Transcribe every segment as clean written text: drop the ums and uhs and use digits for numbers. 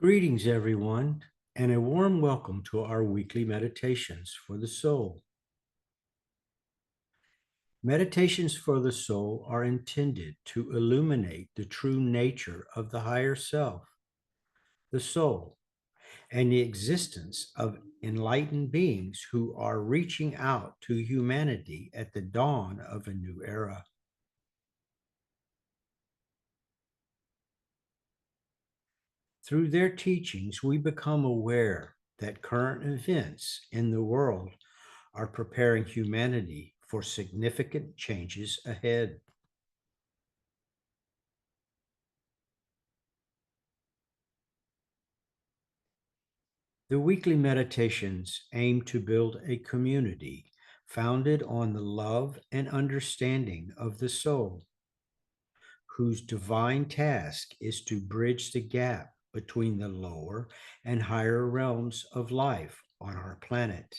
Greetings, everyone, and a warm welcome to our weekly meditations for the soul. Meditations for the soul are intended to illuminate the true nature of the higher self, the soul, and the existence of enlightened beings who are reaching out to humanity at the dawn of a new era. Through their teachings, we become aware that current events in the world are preparing humanity for significant changes ahead. The weekly meditations aim to build a community founded on the love and understanding of the soul, whose divine task is to bridge the gap between the lower and higher realms of life on our planet.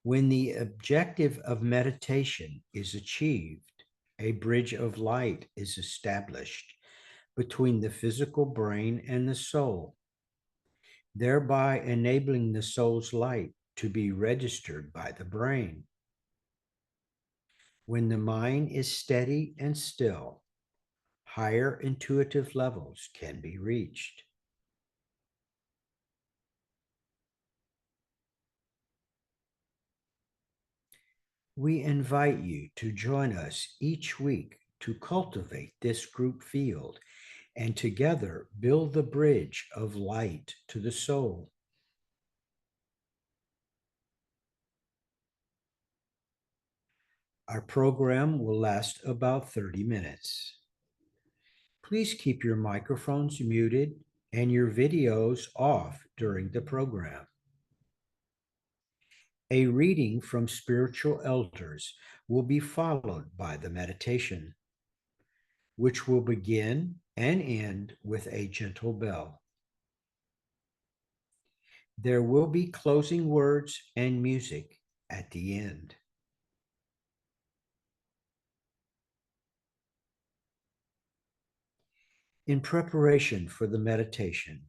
When the objective of meditation is achieved, a bridge of light is established between the physical brain and the soul, thereby enabling the soul's light to be registered by the brain. When the mind is steady and still, higher intuitive levels can be reached. We invite you to join us each week to cultivate this group field and together build the bridge of light to the soul. Our program will last about 30 minutes. Please keep your microphones muted and your videos off during the program. A reading from spiritual elders will be followed by the meditation, which will begin and end with a gentle bell. There will be closing words and music at the end. In preparation for the meditation,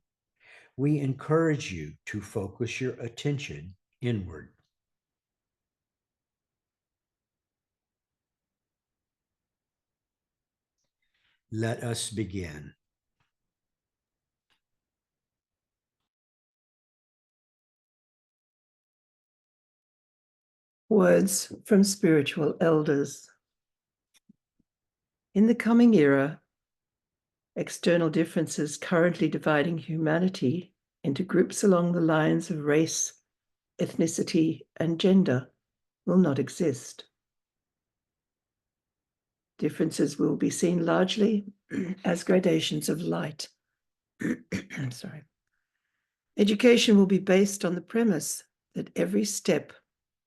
we encourage you to focus your attention inward. Let us begin. Words from spiritual elders. In the coming era, external differences currently dividing humanity into groups along the lines of race, ethnicity, and gender will not exist. Differences will be seen largely as gradations of light. I'm sorry. Education will be based on the premise that every step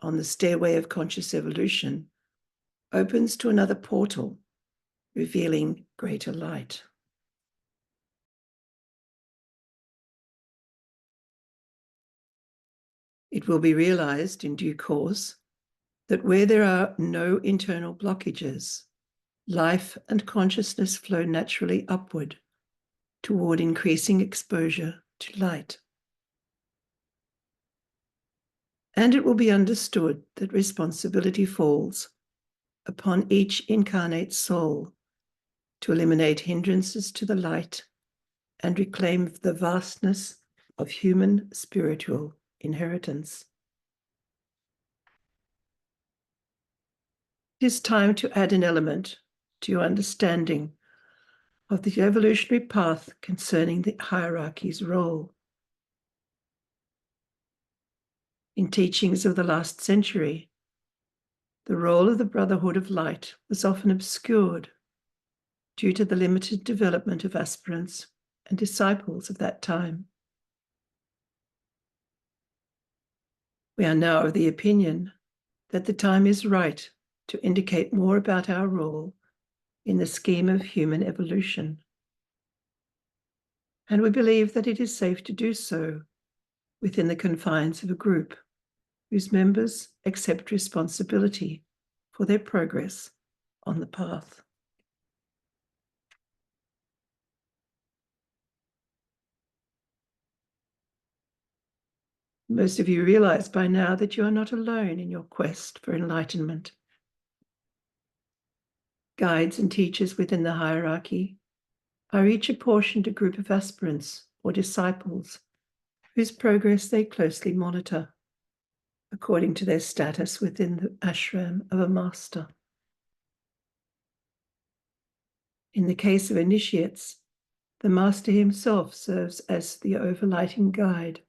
on the stairway of conscious evolution opens to another portal, revealing greater light. It will be realized in due course that where there are no internal blockages, life and consciousness flow naturally upward toward increasing exposure to light. And it will be understood that responsibility falls upon each incarnate soul to eliminate hindrances to the light and reclaim the vastness of human spiritual inheritance. It is time to add an element to your understanding of the evolutionary path concerning the hierarchy's role. In teachings of the last century, the role of the Brotherhood of Light was often obscured due to the limited development of aspirants and disciples of that time. We are now of the opinion that the time is right to indicate more about our role in the scheme of human evolution. And we believe that it is safe to do so within the confines of a group whose members accept responsibility for their progress on the path. Most of you realize by now that you are not alone in your quest for enlightenment. Guides and teachers within the hierarchy are each apportioned a group of aspirants or disciples whose progress they closely monitor according to their status within the ashram of a master. In the case of initiates, the master himself serves as the overlighting guide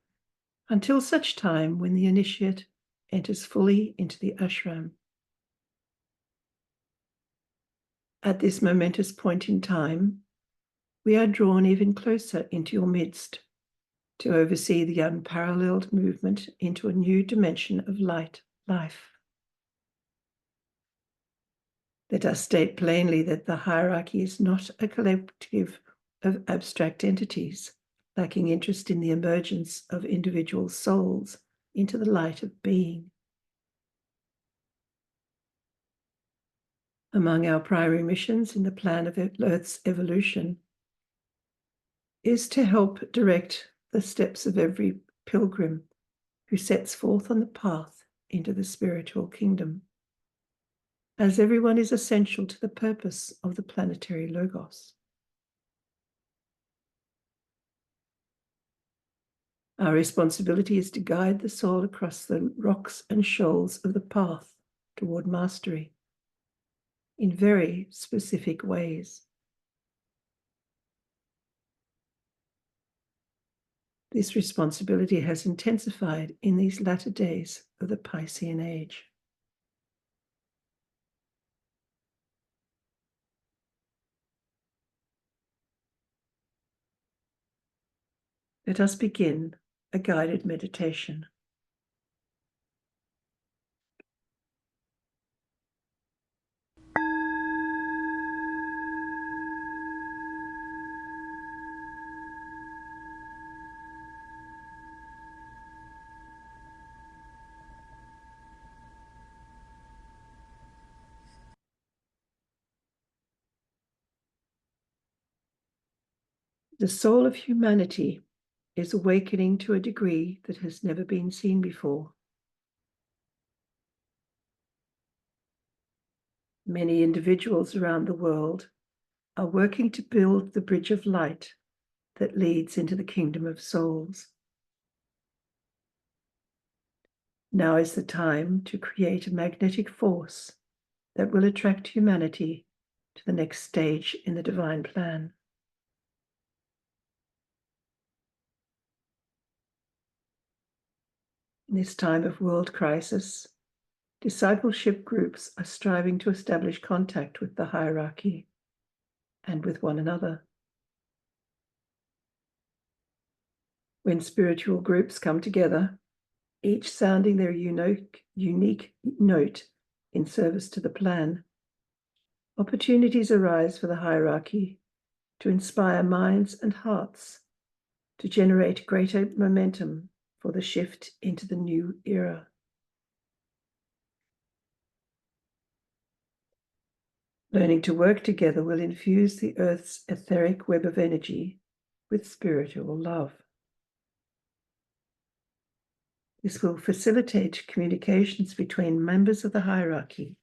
until such time when the initiate enters fully into the ashram. At this momentous point in time, we are drawn even closer into your midst to oversee the unparalleled movement into a new dimension of life. Let us state plainly that the hierarchy is not a collective of abstract entities lacking interest in the emergence of individual souls into the light of being. Among our primary missions in the plan of Earth's evolution is to help direct the steps of every pilgrim who sets forth on the path into the spiritual kingdom, as everyone is essential to the purpose of the planetary logos. Our responsibility is to guide the soul across the rocks and shoals of the path toward mastery in very specific ways. This responsibility has intensified in these latter days of the Piscean age. Let us begin a guided meditation. The soul of humanity is awakening to a degree that has never been seen before. Many individuals around the world are working to build the bridge of light that leads into the kingdom of souls. Now is the time to create a magnetic force that will attract humanity to the next stage in the divine plan. In this time of world crisis, discipleship groups are striving to establish contact with the hierarchy and with one another. When spiritual groups come together, each sounding their unique note in service to the plan, opportunities arise for the hierarchy to inspire minds and hearts to generate greater momentum for the shift into the new era. Learning to work together will infuse the Earth's etheric web of energy with spiritual love. This will facilitate communications between members of the hierarchy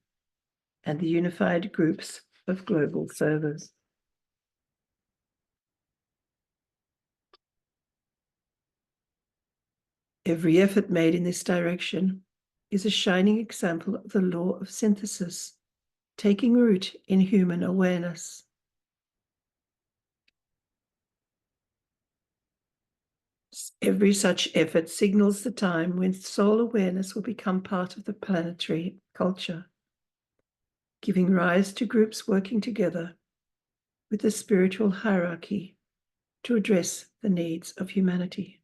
and the unified groups of global servers. Every effort made in this direction is a shining example of the law of synthesis taking root in human awareness. Every such effort signals the time when soul awareness will become part of the planetary culture, giving rise to groups working together with the spiritual hierarchy to address the needs of humanity.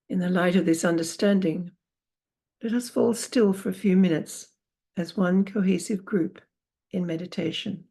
In the light of this understanding, let us fall still for a few minutes as one cohesive group in meditation.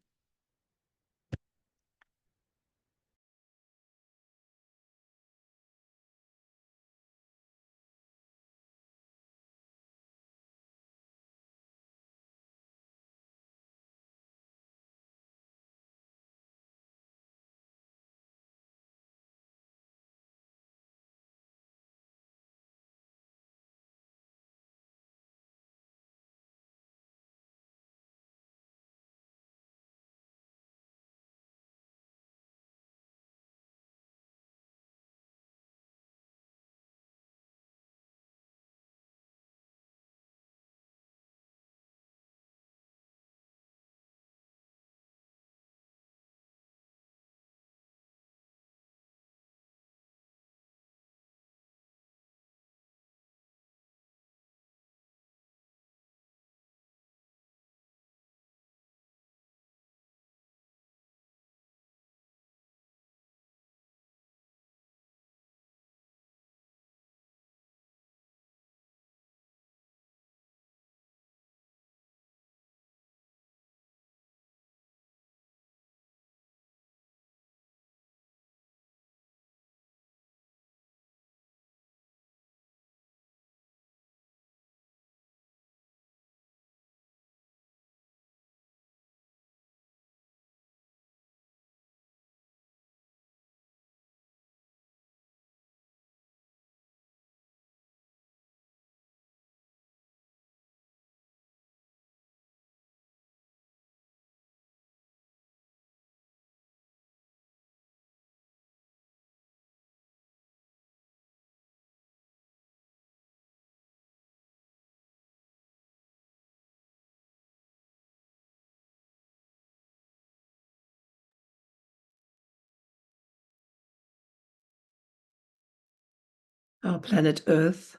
Our planet Earth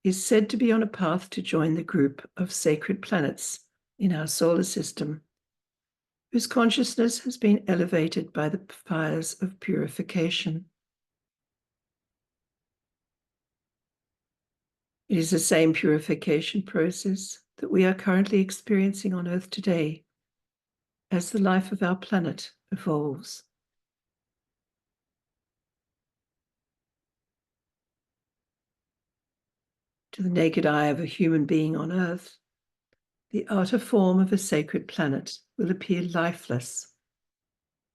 is said to be on a path to join the group of sacred planets in our solar system, whose consciousness has been elevated by the fires of purification. It is the same purification process that we are currently experiencing on Earth today as the life of our planet evolves. To the naked eye of a human being on Earth, the outer form of a sacred planet will appear lifeless,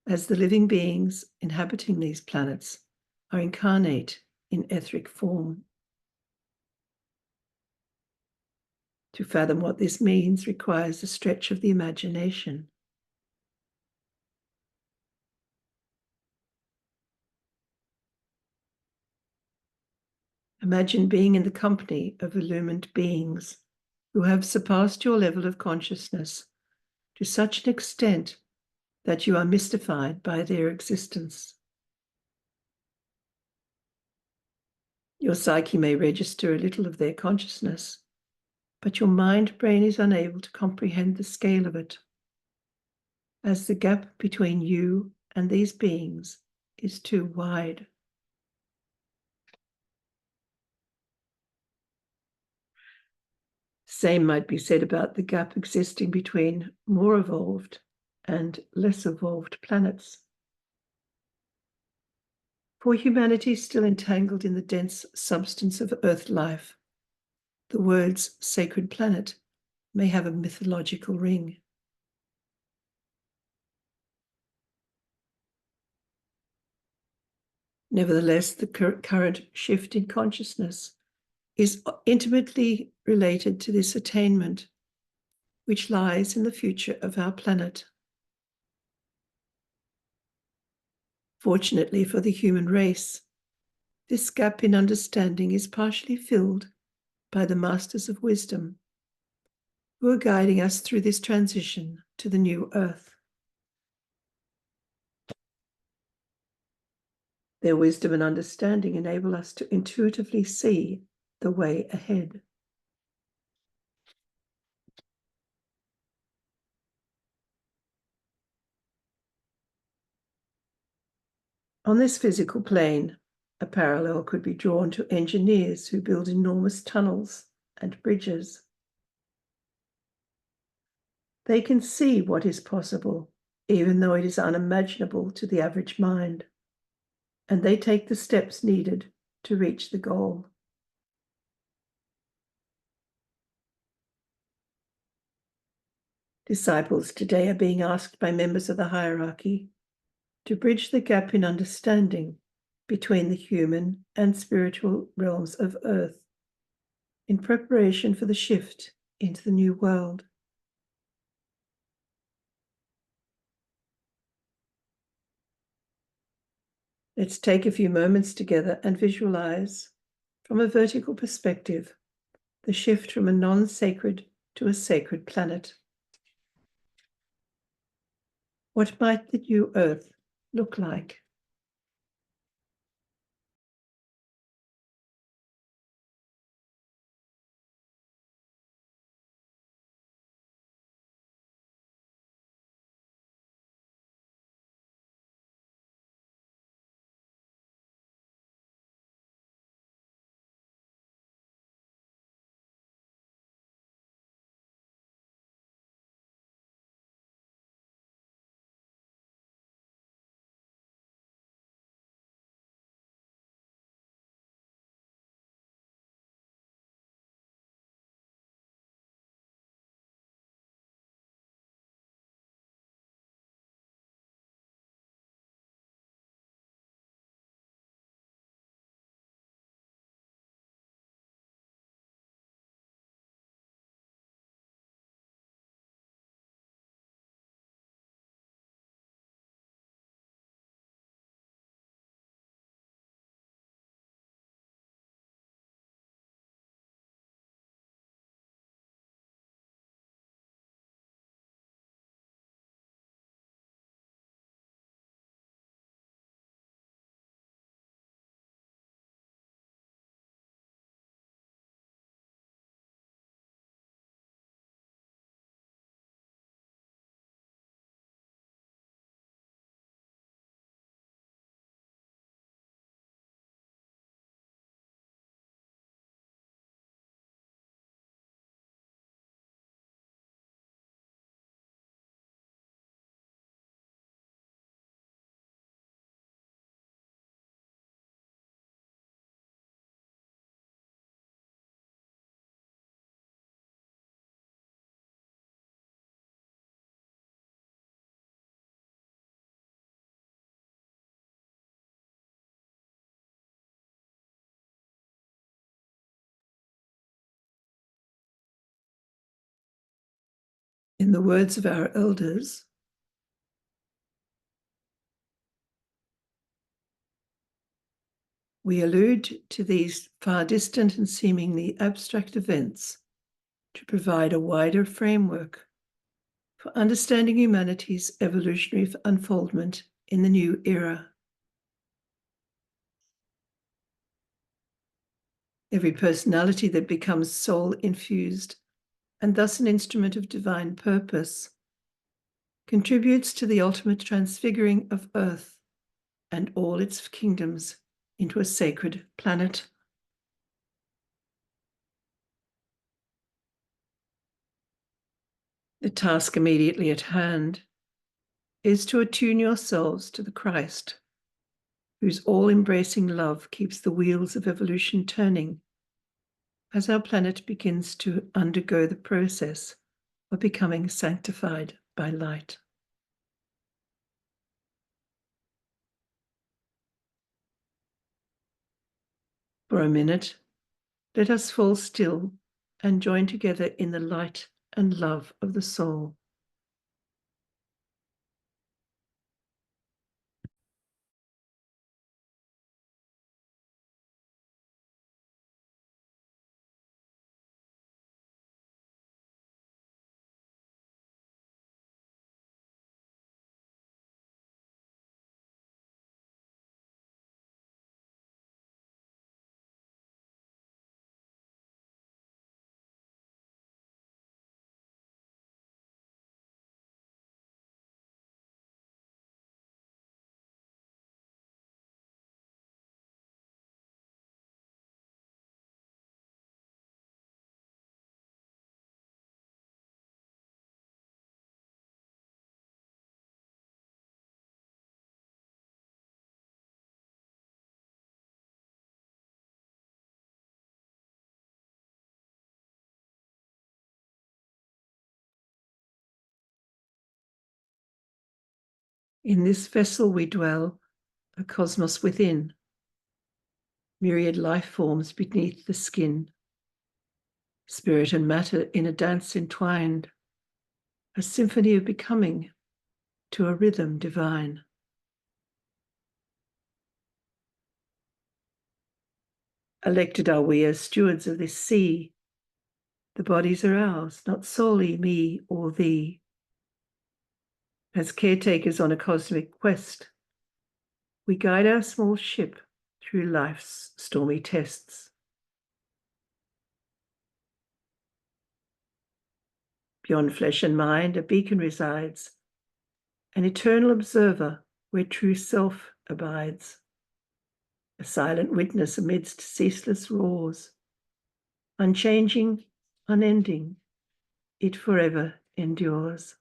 as the living beings inhabiting these planets are incarnate in etheric form. To fathom what this means requires a stretch of the imagination. Imagine being in the company of illumined beings who have surpassed your level of consciousness to such an extent that you are mystified by their existence. Your psyche may register a little of their consciousness, but your mind-brain is unable to comprehend the scale of it, as the gap between you and these beings is too wide. Same might be said about the gap existing between more evolved and less evolved planets. For humanity still entangled in the dense substance of Earth life, the words sacred planet may have a mythological ring. Nevertheless, the current shift in consciousness is intimately related to this attainment, which lies in the future of our planet. Fortunately for the human race, this gap in understanding is partially filled by the masters of wisdom, who are guiding us through this transition to the new Earth. Their wisdom and understanding enable us to intuitively see the way ahead. On this physical plane, a parallel could be drawn to engineers who build enormous tunnels and bridges. They can see what is possible, even though it is unimaginable to the average mind, and they take the steps needed to reach the goal. Disciples today are being asked by members of the hierarchy to bridge the gap in understanding between the human and spiritual realms of Earth in preparation for the shift into the new world. Let's take a few moments together and visualize, from a vertical perspective, the shift from a non-sacred to a sacred planet. What might the new Earth look like? In the words of our elders, we allude to these far distant and seemingly abstract events to provide a wider framework for understanding humanity's evolutionary unfoldment in the new era. Every personality that becomes soul-infused and thus an instrument of divine purpose contributes to the ultimate transfiguring of Earth and all its kingdoms into a sacred planet. The task immediately at hand is to attune yourselves to the Christ, whose all-embracing love keeps the wheels of evolution turning as our planet begins to undergo the process of becoming sanctified by light. For a minute, let us fall still and join together in the light and love of the soul. In this vessel we dwell, a cosmos within, myriad life forms beneath the skin, spirit and matter in a dance entwined, a symphony of becoming to a rhythm divine. Elected are we as stewards of this sea. The bodies are ours, not solely me or thee. As caretakers on a cosmic quest, we guide our small ship through life's stormy tests. Beyond flesh and mind, a beacon resides, an eternal observer where true self abides, a silent witness amidst ceaseless roars, unchanging, unending, it forever endures.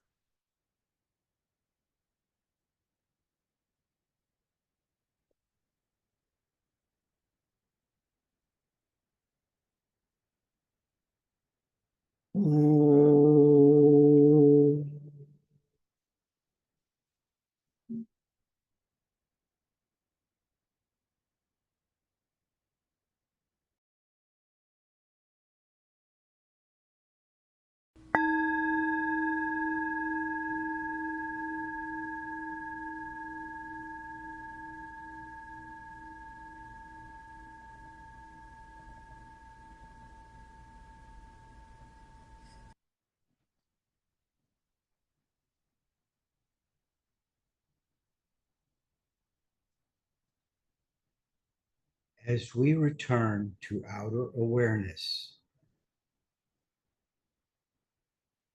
As we return to outer awareness,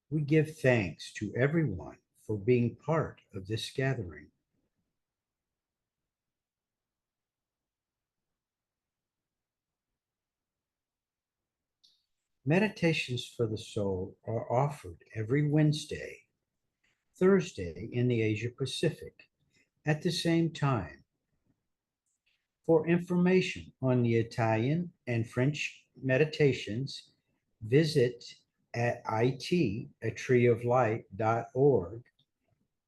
we give thanks to everyone for being part of this gathering. Meditations for the soul are offered every Wednesday, Thursday in the Asia Pacific at the same time. For information on the Italian and French meditations, visit at it@treeoflight.org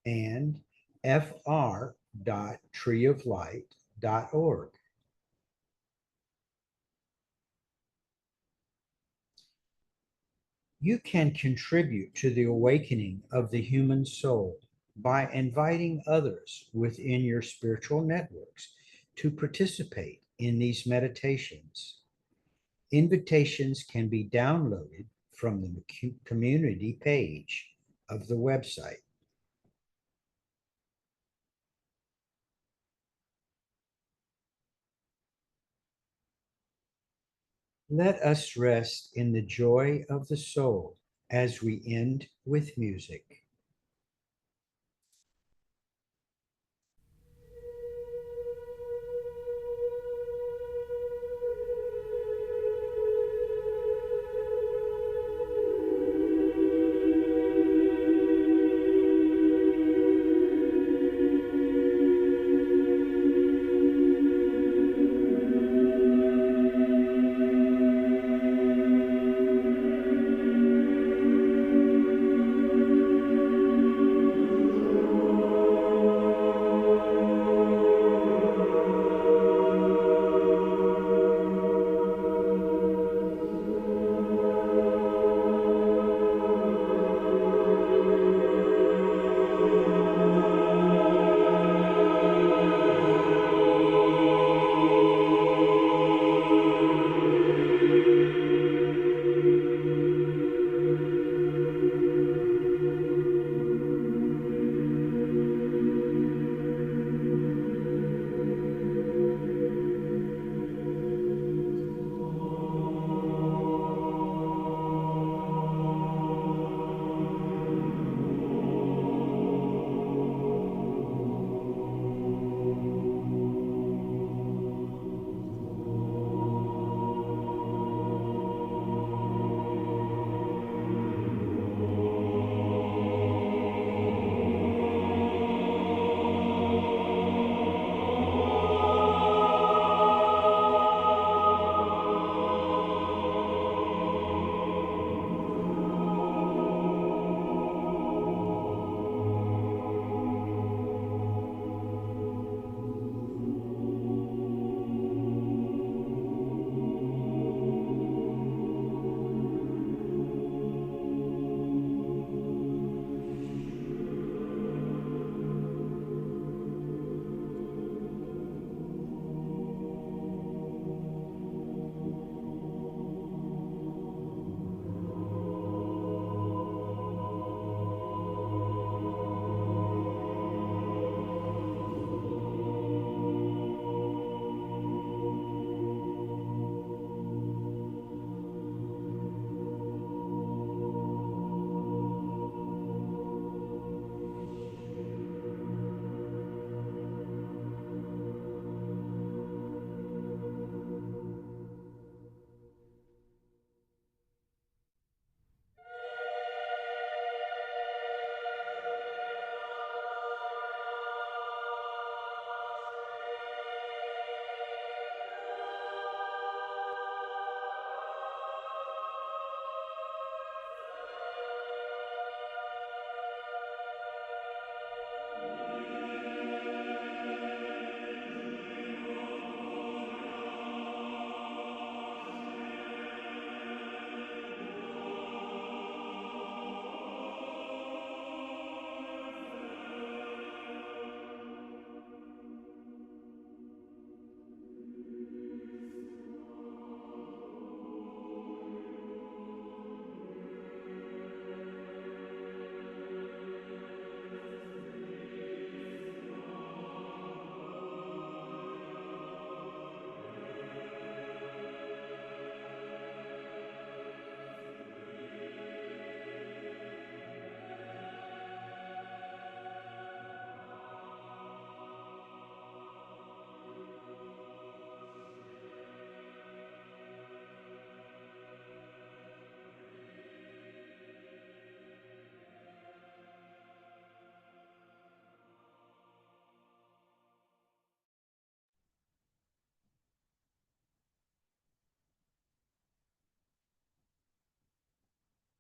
and fr.treeoflight.org. You can contribute to the awakening of the human soul by inviting others within your spiritual networks to participate in these meditations. Invitations can be downloaded from the community page of the website. Let us rest in the joy of the soul as we end with music.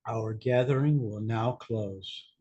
Our gathering will now close.